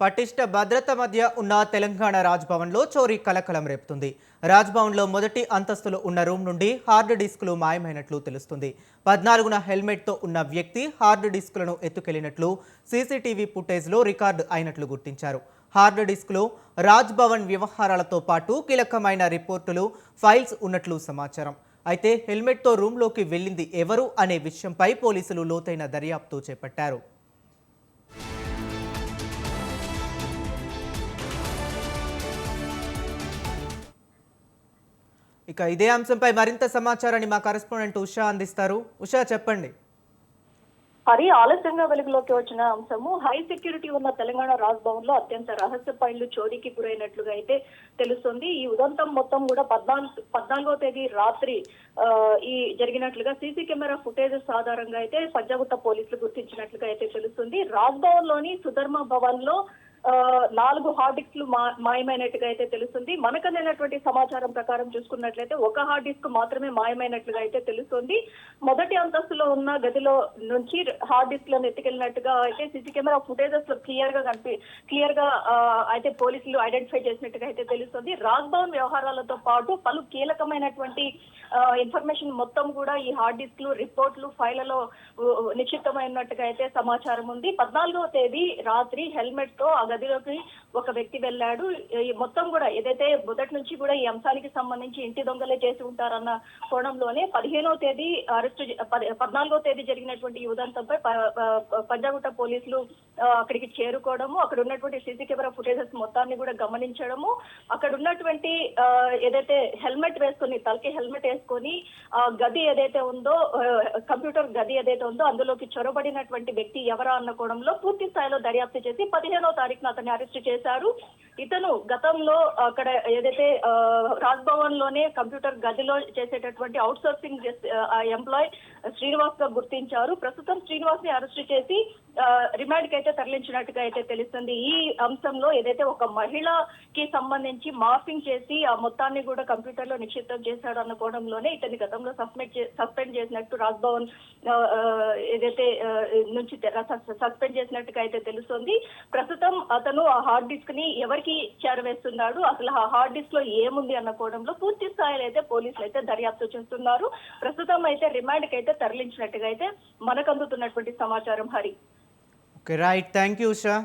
పటిష్ట భద్రత మధ్య ఉన్న తెలంగాణ రాజ్భవన్లో చోరీ కలకలం రేపుతుంది. రాజ్భవన్లో మొదటి అంతస్తులో ఉన్న రూమ్ నుండి హార్డ్ డిస్కులు మాయమైనట్లు తెలుస్తుంది. 14న హెల్మెట్తో ఉన్న వ్యక్తి హార్డ్ డిస్కులను ఎత్తుకెళ్లినట్లు సీసీటీవీ ఫుటేజ్లో రికార్డు అయినట్లు గుర్తించారు. హార్డ్ డిస్క్లో రాజ్భవన్ వ్యవహారాలతో పాటు కీలకమైన రిపోర్టులు, ఫైల్స్ ఉన్నట్లు సమాచారం. అయితే హెల్మెట్తో రూమ్లోకి వెళ్ళింది ఎవరు అనే విషయంపై పోలీసులు లోతైన దర్యాప్తు చేపట్టారు. ఇక ఇదే అంశంపై మరింత సమాచారాన్ని మా కరెస్పాండెంట్ ఉషా అందిస్తారు. ఉషా, చెప్పండి. హరి, ఆలస్యంగా వెలుగులోకి వచ్చిన అంశము హై సెక్యూరిటీ ఉన్న తెలంగాణ రాజ్భవన్ లో అత్యంత రహస్య ఫైళ్లు చోరీకి గురైనట్లుగా అయితే తెలుస్తుంది. ఈ ఉదంతం మొత్తం కూడా 14వ తేదీ రాత్రి ఈ జరిగినట్లుగా సీసీ కెమెరా ఫుటేజెస్ ఆధారంగా అయితే పంజాగుట్ట పోలీసులు గుర్తించినట్లుగా అయితే తెలుస్తుంది. రాజ్భవన్ లోని సుధర్మ భవన్ లో 4 హార్డ్ డిస్క్లు మాయమైనట్టుగా అయితే తెలుస్తుంది. మనకు అందినటువంటి సమాచారం ప్రకారం చూసుకున్నట్లయితే ఒక హార్డ్ డిస్క్ మాత్రమే మాయమైనట్లుగా అయితే తెలుస్తుంది. మొదటి అంతస్తులో ఉన్న గదిలో నుంచి హార్డ్ డిస్క్లను ఎత్తుకెళ్లినట్టుగా అయితే సీసీ కెమెరా ఫుటేజెస్ క్లియర్ గా అయితే పోలీసులు ఐడెంటిఫై చేసినట్టుగా అయితే తెలుస్తుంది. రాజ్భవన్ వ్యవహారాలతో పాటు పలు కీలకమైనటువంటి ఇన్ఫర్మేషన్ మొత్తం కూడా ఈ హార్డ్ డిస్క్లు, రిపోర్ట్లు, ఫైళ్లలో నిక్షిప్తమైనట్టుగా అయితే సమాచారం ఉంది. 14వ తేదీ రాత్రి హెల్మెట్ తో గదిలోకి ఒక వ్యక్తి వెళ్ళాడు. మొత్తం కూడా ఏదైతే మొదటి నుంచి కూడా ఈ అంశానికి సంబంధించి ఇంటి దొంగలే చేసి ఉంటారన్న కోణంలోనే 15వ తేదీ 14వ తేదీ జరిగినటువంటి ఈ ఉదంతంపై పంజాగుట్ట పోలీసులు అక్కడికి చేరుకోవడము, అక్కడ ఉన్నటువంటి సీసీ కెమెరా ఫుటేజెస్ మొత్తాన్ని కూడా గమనించడము, అక్కడ ఉన్నటువంటి ఏదైతే హెల్మెట్ వేసుకొని, తలకి హెల్మెట్ వేసుకొని గది ఏదైతే ఉందో, కంప్యూటర్ గది ఏదైతే ఉందో అందులోకి చొరబడినటువంటి వ్యక్తి ఎవరా అన్న కోణంలో పూర్తి స్థాయిలో దర్యాప్తు చేసి 15వ తారీఖున అతన్ని అరెస్ట్ చేశారు. ఇతను గతంలో అక్కడ ఏదైతే రాజ్భవన్ లోనే కంప్యూటర్ గదిలో చేసేటటువంటి అవుట్ సోర్సింగ్ ఎంప్లాయ్ శ్రీనివాస్ గా గుర్తించారు. ప్రస్తుతం శ్రీనివాస్ ని అరెస్ట్ చేసి రిమాండ్ కి అయితే తరలించినట్టుగా అయితే తెలుస్తుంది. ఈ అంశంలో ఏదైతే ఒక మహిళకి సంబంధించి మార్ఫింగ్ చేసి ఆ మొత్తాన్ని కూడా కంప్యూటర్ లో నిక్షిప్తం చేశాడు అన్న కోణంలోనే ఇతని గతంలో సస్పెండ్ చేసినట్టు రాజ్భవన్ ఏదైతే నుంచి సస్పెండ్ చేసినట్టుగా అయితే తెలుస్తుంది. ప్రస్తుతం అతను ఆ హార్డ్ డిస్క్ ని ఎవరికి చేరవేస్తున్నాడు, అసలు ఆ హార్డ్ డిస్క్ లో ఏముంది అన్న కోణంలో పూర్తి స్థాయిలో అయితే పోలీసులు అయితే దర్యాప్తు చేస్తున్నారు. ప్రస్తుతం అయితే రిమాండ్ కి అయితే తరలించినట్టుగా అయితే మనకు అందుతున్నటువంటి సమాచారం. Hari, okay, right, thank you Usha.